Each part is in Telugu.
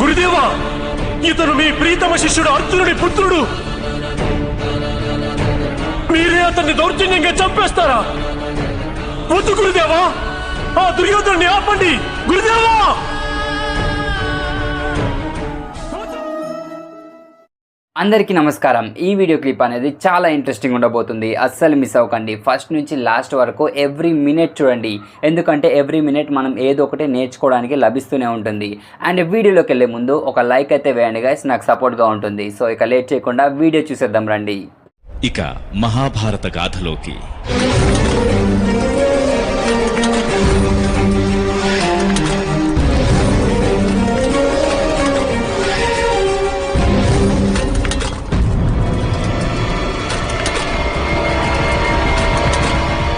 గురుదేవా, ఇతను మీ ప్రీతమ శిష్యుడు అర్జునుడి పుత్రుడు. మీరే అతన్ని దౌర్జన్యంగా చంపేస్తారా? వద్దు గురుదేవా, ఆ దుర్యోధనుని ఆపండి గురుదేవా. అందరికీ నమస్కారం. ఈ వీడియో క్లిప్ అనేది చాలా ఇంట్రెస్టింగ్ ఉండబోతుంది, అస్సలు మిస్ అవ్వకండి. ఫస్ట్ నుంచి లాస్ట్ వరకు ఎవ్రీ మినిట్ చూడండి, ఎందుకంటే ఎవ్రీ మినిట్ మనం ఏదో ఒకటి నేర్చుకోవడానికి లభిస్తూనే ఉంటుంది. అండ్ వీడియోలోకి వెళ్ళే ముందు ఒక లైక్ అయితే వేయండి గైస్, నాకు సపోర్ట్గా ఉంటుంది. సో ఇక లేట్ చేయకుండా వీడియో చూసేద్దాం రండి. ఇక మహాభారత గాథలోకి.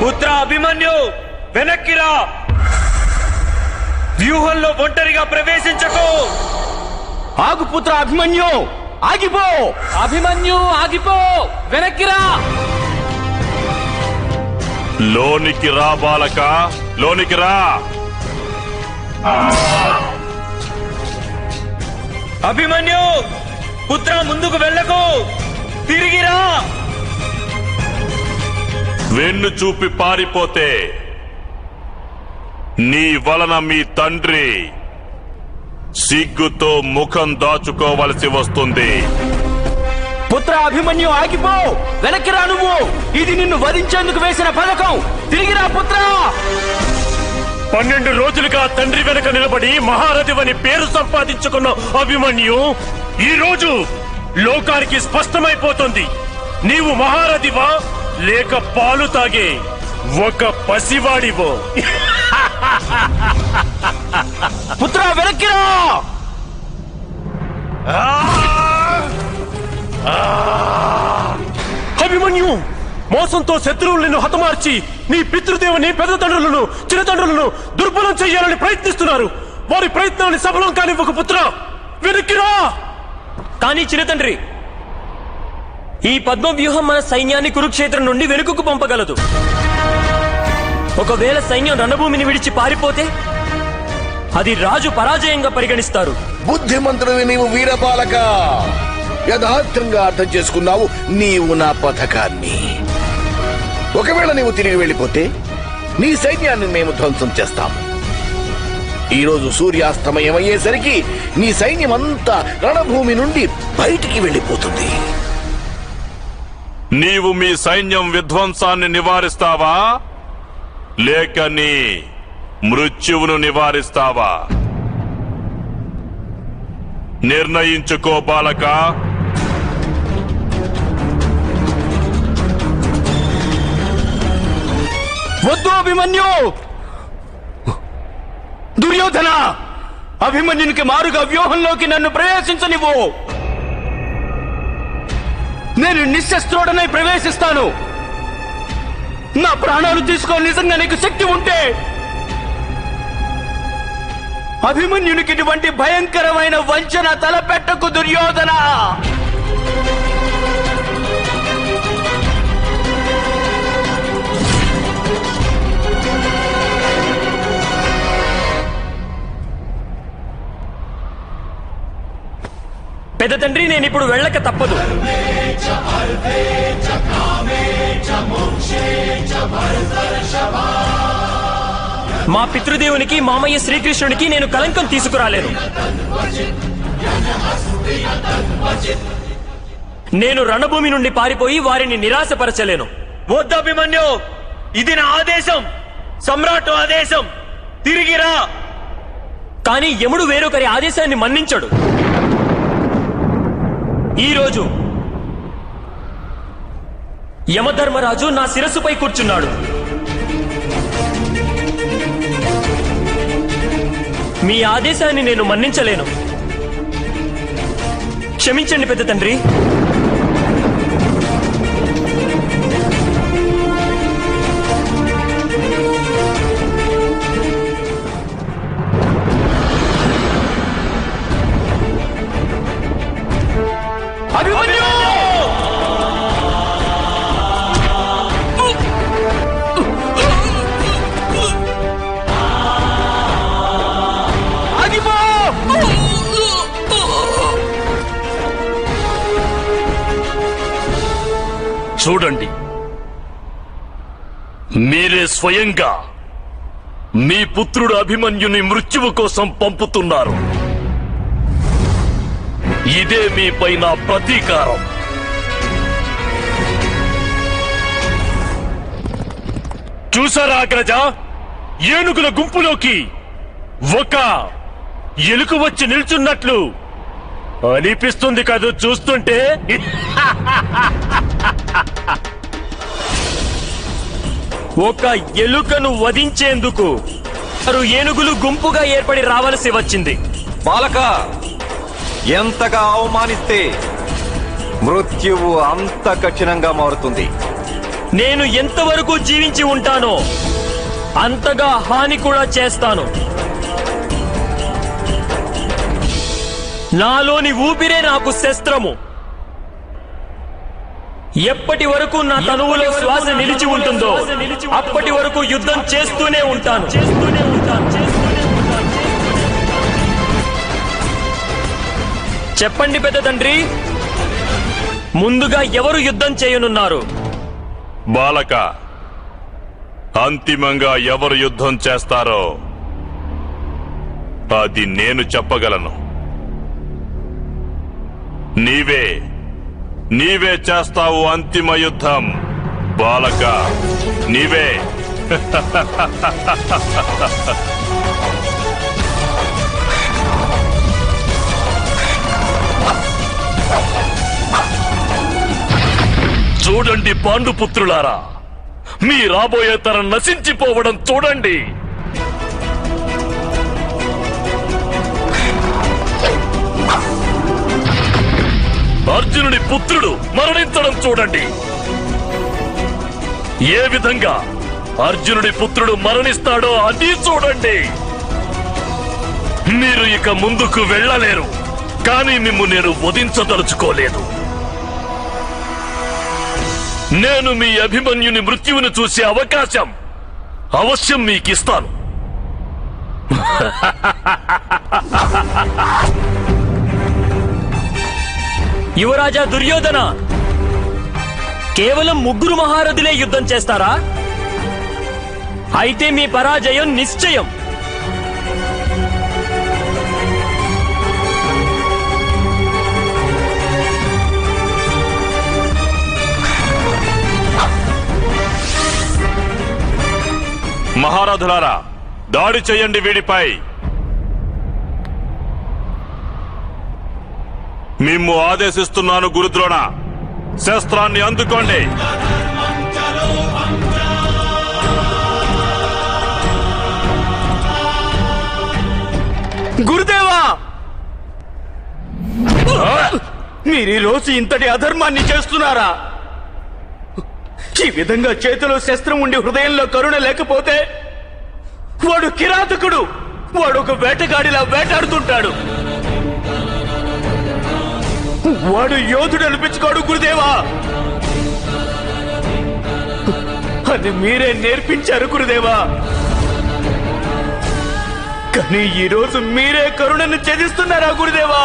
పుత్ర అభిమన్యు, వెనక్కిరా. వ్యూహంలో ఒంటరిగా ప్రవేశించకు. ఆగు పుత్ర అభిమన్యు, ఆగిపో. అభిమన్యు ఆగిపో, వెనక్కిరా. లోనికి రా బాలక, లోనికి రా. అభిమన్యు పుత్ర, ముందుకు వెళ్ళకు, తిరిగిరా. వెన్ను చూపి పారిపోతే నీ వలన మీ తండ్రి సిగ్గుతో ముఖం దాచుకోవలసి వస్తుంది. పుత్ర అభిమన్యు ఆగిపో, వెనక్కిరా. నువ్వు ఇది నిన్ను వధించేందుకు వేసిన పథకం. తిరిగిరా పుత్ర. 12 రోజులుగా తండ్రి వెనక నిలబడి మహారథివని పేరు సంపాదించుకున్న అభిమన్యు ఈ రోజు లోకానికి స్పష్టమైపోతుంది. నీవు మహారథివా లేక పాలు తాగే ఒక పసివాడివో. పుత్ర వెనక్కిరా. అభిమన్యు, మోసంతో శత్రువులను హతమార్చి నీ పితృదేవుని, పెద్ద తండ్రులను, చిన్నతండ్రులను దుర్బలం చెయ్యాలని ప్రయత్నిస్తున్నారు. వారి ప్రయత్నాన్ని సఫలం కానివ్వక పుత్ర, వెనక్కిరా. కానీ చిన్నతండ్రి, ఈ పద్మ వ్యూహం మన సైన్యాన్ని కురుక్షేత్రం నుండి వెనుకకు పంపగలదు. ఒకవేళ సైన్యం రణభూమిని విడిచి పారిపోతే అది రాజు పరాజయంగా పరిగణిస్తారు. బుద్ధిమంతుడివి నీవు వీరబాలక. యథార్థంగా అర్థం చేసుకున్నావు నీవు నా పథకాన్ని. ఒకవేళ నీవు తిరిగి వెళ్ళిపోతే నీ సైన్యాన్ని మేము ధ్వంసం చేస్తాము. ఈరోజు సూర్యాస్తమయం అయ్యేసరికి నీ సైన్యం అంతా రణభూమి నుండి బయటికి వెళ్ళిపోతుంది. నీవు మీ సైన్యం విధ్వంసాన్ని నివారిస్తావా లేక నీ మృత్యువును నివారిస్తావా? నిర్ణయించుకో బాలక. వద్దు అభిమన్యు. దుర్యోధన, అభిమన్యునికి మారుగా వ్యూహంలోకి నన్ను ప్రవేశించనివ్వు. నేను నిశ్శస్త్రుడనై ప్రవేశిస్తాను. నా ప్రాణాలు తీసుకో. నిజంగా నీకు శక్తి ఉంటే అభిమన్యునికి ఇటువంటి భయంకరమైన వంచన తలపెట్టకు దుర్యోధన. పెద్ద తండ్రి, నేను ఇప్పుడు వెళ్ళక తప్పదు. మా పితృదేవునికి, మామయ్య శ్రీకృష్ణునికి నేను కలంకం తీసుకురాలేను. నేను రణభూమి నుండి పారిపోయి వారిని నిరాశపరచలేను. వద్దు అభిమన్యు, ఇది నా ఆదేశం, సమ్రాట్ ఆదేశం. తిరిగిరా. కానీ యముడు వేరొకరి ఆదేశాన్ని మన్నించడు. ఈరోజు యమధర్మరాజు నా శిరస్సుపై కూర్చున్నాడు. మీ ఆదేశాన్ని నేను మన్నించలేను. క్షమించండి పెద్ద తండ్రి. అభిమన్యు! ఆగిపో! చూడండి, మీరే స్వయంగా మీ పుత్రుడు అభిమన్యుని మృత్యువు కోసం పంపుతున్నారు. ఇదే మీపై నా ప్రతీకారం. చూసారా అగ్రజ, ఏనుగుల గుంపులోకి ఒక ఎలుక వచ్చి నిల్చున్నట్లు అనిపిస్తుంది కాదు చూస్తుంటే. ఒక ఎలుకను వధించేందుకు ఏనుగులు గుంపుగా ఏర్పడి రావలసి వచ్చింది. బాలక, ఎంతగా అవమానిస్తే మృత్యువు అంత కఠినంగా మారుతుంది. నేను ఎంతవరకు జీవించి ఉంటానో అంతగా హాని కూడా చేస్తాను. నాలోని ఊపిరే నాకు శస్త్రము. ఎప్పటి వరకు నా తనువులో శ్వాస నిలిచి ఉంటుందో అప్పటి వరకు యుద్ధం చేస్తూనే ఉంటాను. చెప్పండి పెద్ద తండ్రి, ముందుగా ఎవరు యుద్ధం చేయనున్నారు? బాలక, అంతిమంగా ఎవరు యుద్ధం చేస్తారో అది నేను చెప్పగలను. నీవే చేస్తావు అంతిమ యుద్ధం. బాలక, నీవే. చూడండి పాండుపుత్రులారా, మీ రాబోయే తరం నశించిపోవడం చూడండి. అర్జునుడి పుత్రుడు మరణించడం చూడండి. ఏ విధంగా అర్జునుడి పుత్రుడు మరణిస్తాడో అది చూడండి. మీరు ఇక ముందుకు వెళ్ళలేరు, కానీ మిమ్ము నేను వధించదలుచుకోలేదు. నేను మీ అభిమన్యుని మృత్యువును చూసే అవకాశం అవశ్యం మీకిస్తాను. యువరాజా దుర్యోధన, కేవలం 3 మహారథులే యుద్ధం చేస్తారా? అయితే మీ పరాజయం నిశ్చయం. మహారథులారా, దాడి చెయ్యండి వీడిపై. మిమ్ము ఆదేశిస్తున్నాను గురుద్రోణ, శస్త్రాన్ని అందుకోండి. గురుదేవా, మీరు రోజు ఇంతటి అధర్మాన్ని చేస్తున్నారా? ఈ విధంగా చేతిలో శస్త్రం ఉండి హృదయంలో కరుణ లేకపోతే వాడు కిరాతకుడు. వాడు ఒక వేటగాడిలా వేటాడుతుంటాడు. వాడు యోధుడు అనిపించుకోడు గురుదేవా అని మీరే నేర్పించారు గురుదేవా. కానీ ఈ రోజు మీరే కరుణను త్యజిస్తున్నారా గురుదేవా?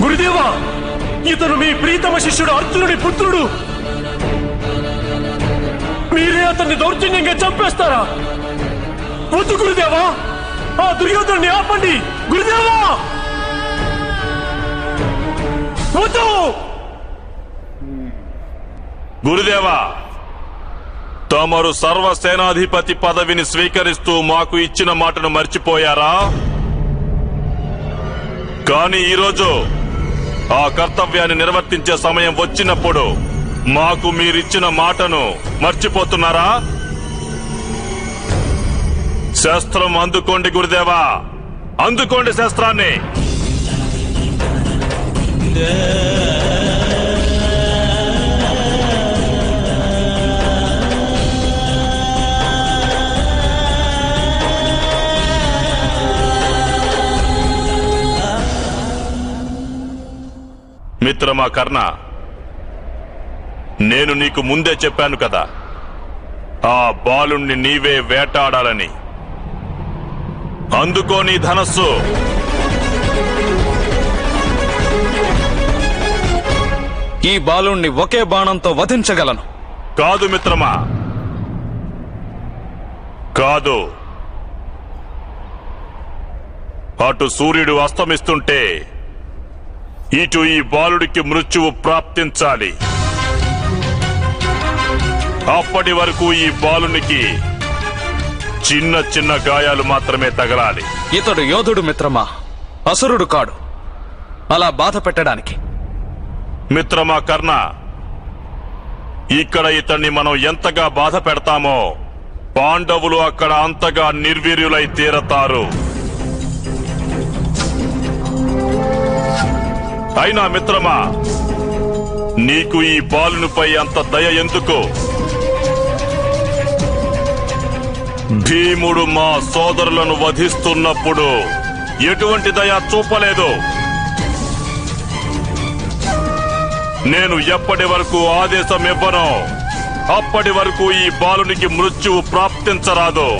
గురుదేవా, ఇతను మీ ప్రీతమ శిష్యుడు అర్జునుడి పుత్రుడు. మీరే అతన్ని దౌర్జన్యంగా చంపేస్తారా? వద్దు గురుదేవా, ఆ దుర్యోధనుని ఆపండి. గురుదేవా, వద్దు. గురుదేవా, తమరు సర్వసేనాధిపతి పదవిని స్వీకరిస్తూ మాకు ఇచ్చిన మాటను మర్చిపోయారా? కానీ ఈరోజు ఆ కర్తవ్యాన్ని నిర్వర్తించే సమయం వచ్చినప్పుడు మాకు మీరిచ్చిన మాటను మర్చిపోతున్నారా? శస్త్రం అందుకోండి గురుదేవా, అందుకోండి శస్త్రాన్ని. మిత్రమా కర్ణ, నేను నీకు ముందే చెప్పాను కదా, ఆ బాలుణ్ణి నీవే వేటాడాలని. అందుకో నీ ధనస్సు. ఈ బాలుణ్ణి ఒకే బాణంతో వధించగలను. కాదు మిత్రమా, కాదు. అటు సూర్యుడు అస్తమిస్తుంటే ఇటు ఈ బాలుడికి మృత్యువు ప్రాప్తించాలి. అప్పటి వరకు ఈ బాలునికి చిన్న చిన్న గాయాలు మాత్రమే తగలాలి. ఇతడు యోధుడు మిత్రమా, అసురుడు కాడు. అలా బాధ పెట్టడానికి. మిత్రమా కర్ణ, ఇక్కడ ఇతన్ని మనం ఎంతగా బాధ పెడతామో పాండవులు అక్కడ అంతగా నిర్వీర్యులై తీరతారు. అయినా మిత్రమా, నీకు ఈ బాలునిపై అంత దయ ఎందుకు? భీముడు మా సోదరులను వధిస్తున్నప్పుడు ఎటువంటి దయ చూపలేదు. నేను ఎప్పటి వరకు ఆదేశం ఇవ్వనో అప్పటి వరకు ఈ బాలునికి మృత్యువు ప్రాప్తించరాదు.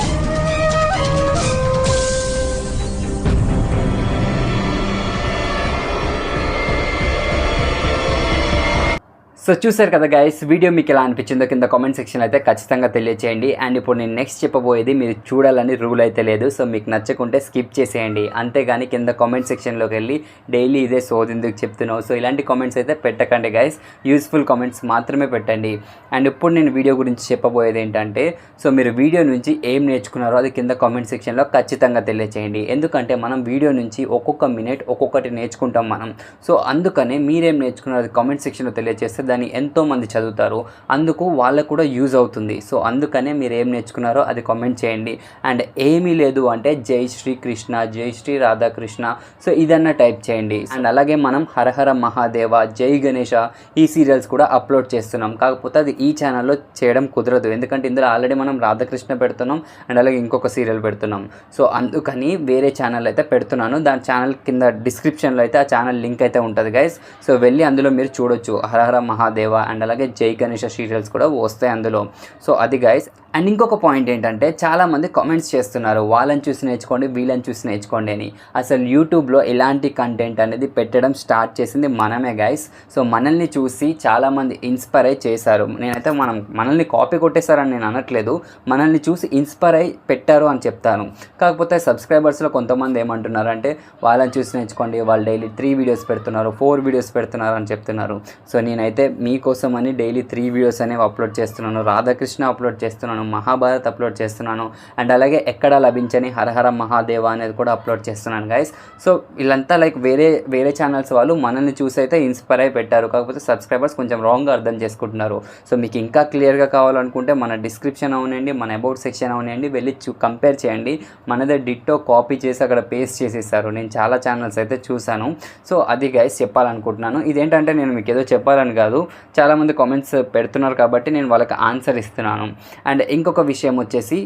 సో చూసారు కదా గైస్, వీడియో మీకు ఎలా అనిపించిందో కింద కామెంట్ సెక్షన్ అయితే ఖచ్చితంగా తెలియచేయండి. అండ్ ఇప్పుడు నేను నెక్స్ట్ చెప్పబోయేది మీరు చూడాలని రూల్ అయితే లేదు. సో మీకు నచ్చకుంటే స్కిప్ చేసేయండి. అంతేగాని కింద కామెంట్ సెక్షన్లోకి వెళ్ళి డైలీ ఇదే సోదెందుకు చెప్తున్నావు, సో ఇలాంటి కామెంట్స్ అయితే పెట్టకండి గైస్. యూస్ఫుల్ కామెంట్స్ మాత్రమే పెట్టండి. అండ్ ఇప్పుడు నేను వీడియో గురించి చెప్పబోయేది ఏంటంటే, సో మీరు వీడియో నుంచి ఏం నేర్చుకున్నారో అది కింద కామెంట్ సెక్షన్లో ఖచ్చితంగా తెలియచేయండి. ఎందుకంటే మనం వీడియో నుంచి ఒక్కొక్క మినిట్ ఒక్కొక్కటి నేర్చుకుంటాం మనం. సో అందుకనే మీరేం నేర్చుకున్నారో అది కామెంట్ సెక్షన్లో తెలియజేస్తే దాన్ని ఎంతోమంది చదువుతారు, అందుకు వాళ్ళకు కూడా యూజ్ అవుతుంది. సో అందుకనే మీరు ఏం నేర్చుకున్నారో అది కామెంట్ చేయండి. అండ్ ఏమీ లేదు అంటే జై శ్రీ కృష్ణ, జై శ్రీ రాధాకృష్ణ, సో ఇదన్నా టైప్ చేయండి. అండ్ అలాగే మనం హరహర మహాదేవ, జై గణేష ఈ సీరియల్స్ కూడా అప్లోడ్ చేస్తున్నాం. కాకపోతే అది ఈ ఛానల్లో చేయడం కుదరదు, ఎందుకంటే ఇందులో ఆల్రెడీ మనం రాధాకృష్ణ పెడుతున్నాం అండ్ అలాగే ఇంకొక సీరియల్ పెడుతున్నాం. సో అందుకని వేరే ఛానల్ అయితే పెడుతున్నాను. దాని ఛానల్ కింద డిస్క్రిప్షన్లో అయితే ఆ ఛానల్ లింక్ అయితే ఉంటుంది గైస్. సో వెళ్ళి అందులో మీరు చూడొచ్చు. హరహర మహాదేవ అండ్ అలాగే జై గణేష సీరియల్స్ కూడా వస్తాయి అందులో. సో అది గైస్. అండ్ ఇంకొక పాయింట్ ఏంటంటే, చాలామంది కామెంట్స్ చేస్తున్నారు వాళ్ళని చూసి నేర్చుకోండి, వీళ్ళని చూసి నేర్చుకోండి అని. అసలు యూట్యూబ్లో ఇలాంటి కంటెంట్ అనేది పెట్టడం స్టార్ట్ చేసింది మనమే గైస్. సో మనల్ని చూసి చాలామంది ఇన్స్పైర్ అయి చేశారు. నేనైతే మనల్ని కాపీ కొట్టేశారని నేను అనట్లేదు, మనల్ని చూసి ఇన్స్పైర్ అయి పెట్టారు అని చెప్తాను. కాకపోతే సబ్స్క్రైబర్స్లో కొంతమంది ఏమంటున్నారంటే, వాళ్ళని చూసి నేర్చుకోండి, వాళ్ళు డైలీ 3 వీడియోస్ పెడుతున్నారు, 4 వీడియోస్ పెడుతున్నారు అని చెప్తున్నారు. సో నేనైతే మీకోసం అని డైలీ 3 వీడియోస్ అనేవి అప్లోడ్ చేస్తున్నాను. రాధాకృష్ణ అప్లోడ్ చేస్తున్నాను, మహాభారత్ అప్లోడ్ చేస్తున్నాను అండ్ అలాగే ఎక్కడ లభించని హరహర మహాదేవ అనేది కూడా అప్లోడ్ చేస్తున్నాను గైస్. సో వీళ్ళంతా లైక్ వేరే ఛానల్స్ వాళ్ళు మనల్ని చూసి అయితే ఇన్స్పైర్ అయి పెట్టారు. కాకపోతే సబ్స్క్రైబర్స్ కొంచెం రాంగ్గా అర్థం చేసుకుంటున్నారు. సో మీకు ఇంకా క్లియర్గా కావాలనుకుంటే మన డిస్క్రిప్షన్ అవునండి, మన అబౌట్ సెక్షన్ అవునండి, వెళ్ళి కంపేర్ చేయండి. మనదే డిట్టో కాపీ చేసి అక్కడ పేస్ట్ చేసేసారు. నేను చాలా ఛానల్స్ అయితే చూశాను. సో అది గైస్ చెప్పాలనుకుంటున్నాను. ఇదేంటంటే నేను మీకు ఏదో చెప్పాలని కాదు, చాలామంది కామెంట్స్ పెడుతున్నారు కాబట్టి నేను వాళ్ళకి ఆన్సర్ ఇస్తున్నాను. అండ్ ఇంకొక విషయం వచ్చేసి,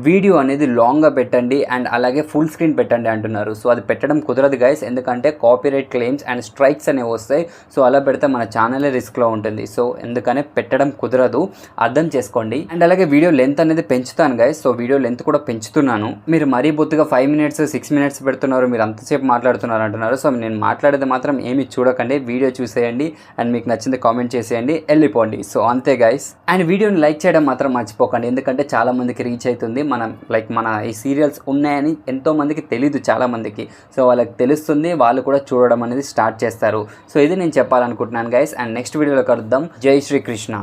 వీడియో అనేది లాంగ్గా పెట్టండి అండ్ అలాగే ఫుల్ స్క్రీన్ పెట్టండి అంటున్నారు. సో అది పెట్టడం కుదరదు గైస్, ఎందుకంటే కాపీరైట్ క్లెయిమ్స్ అండ్ స్ట్రైక్స్ అనేవి వస్తాయి. సో అలా పెడితే మన ఛానలే రిస్క్లో ఉంటుంది. సో ఎందుకనే పెట్టడం కుదరదు, అర్థం చేసుకోండి. అండ్ అలాగే వీడియో లెంత్ అనేది పెంచుతాను గైస్. సో వీడియో లెంత్ కూడా పెంచుతున్నాను. మీరు మరీ బొత్తుగా 5 మినిట్స్ 6 మినిట్స్ పెడుతున్నారు, మీరు అంతసేపు మాట్లాడుతున్నారు అంటున్నారు. సో నేను మాట్లాడేది మాత్రం ఏమి చూడకండి, వీడియో చూసేయండి అండ్ మీకు నచ్చింది కామెంట్ చేసేయండి, వెళ్ళిపోండి. సో అంతే గైస్. అండ్ వీడియోని లైక్ చేయడం మాత్రం మర్చిపోకండి, ఎందుకంటే చాలా మందికి రీచ్ అవుతుంది. మన ఈ సీరియల్స్ ఉన్నాయని ఎంతో మందికి తెలీదు చాలా మందికి. సో వాళ్ళకి తెలుస్తుంది, వాళ్ళు కూడా చూడడం అనేది స్టార్ట్ చేస్తారు. సో ఇది నేను చెప్పాలనుకుంటున్నాను గైస్. అండ్ నెక్స్ట్ వీడియోలో కలుద్దాం. జై శ్రీకృష్ణ.